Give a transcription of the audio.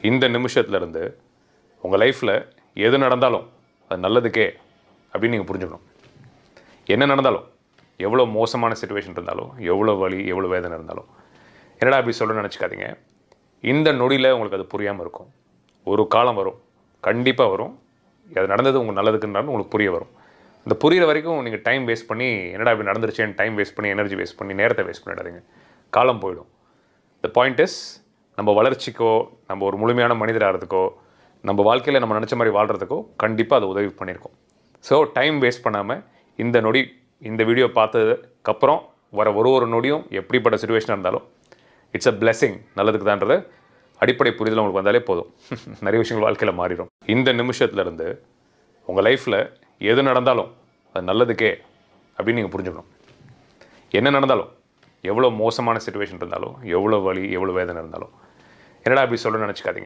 இந்த நிமிஷத்துலேருந்து உங்கள் லைஃப்பில் எது நடந்தாலும் அது நல்லதுக்கே அப்படின்னு நீங்கள் புரிஞ்சுக்கணும். என்ன நடந்தாலும், எவ்வளோ மோசமான சிச்சுவேஷன் இருந்தாலும், எவ்வளோ வலி, எவ்வளோ வேதனை இருந்தாலும், என்னடா அப்படி சொல்ல நினச்சிக்காதீங்க. இந்த நொடியில் உங்களுக்கு அது புரியாமல் இருக்கும். ஒரு காலம் வரும், கண்டிப்பாக வரும். அது நடந்தது உங்களுக்கு நல்லதுக்குன்றாலும் உங்களுக்கு புரிய வரும். இந்த புரிகிற வரைக்கும் நீங்கள் டைம் வேஸ்ட் பண்ணி என்னடா இப்படி நடந்துருச்சேன்னு டைம் வேஸ்ட் பண்ணி, எனர்ஜி வேஸ்ட் பண்ணி, நேரத்தை வேஸ்ட் பண்ணிடாதீங்க. காலம் போயிடும். த பாயிண்ட் இஸ், நம்ம வளர்ச்சிக்கோ, நம்ம ஒரு முழுமையான மனிதராகிறதுக்கோ, நம்ம வாழ்க்கையில் நம்ம நினச்ச மாதிரி வாழ்கிறதுக்கோ கண்டிப்பாக அது உதவி பண்ணியிருக்கோம். ஸோ டைம் வேஸ்ட் பண்ணாமல் இந்த நொடி, இந்த வீடியோ பார்த்ததுக்கப்புறம் வர ஒரு நொடியும் எப்படிப்பட்ட சுச்சுவேஷனாக இருந்தாலும் இட்ஸ் அ பிளெஸிங், நல்லதுக்கு தான்றது அடிப்படை புரிதல் உங்களுக்கு வந்தாலே போதும். நிறைய விஷயங்கள் வாழ்க்கையில் மாறிடும். இந்த நிமிஷத்துலேருந்து உங்கள் லைஃப்பில் எது நடந்தாலும் அது நல்லதுக்கே அப்படின்னு நீங்கள் புரிஞ்சுக்கணும். என்ன நடந்தாலும், எவ்வளோ மோசமான சிச்சுவேஷன் இருந்தாலும், எவ்வளோ வலி, எவ்வளோ வேதனை இருந்தாலும், என்னடா அப்படி சொல்ல நினச்சிக்காதீங்க.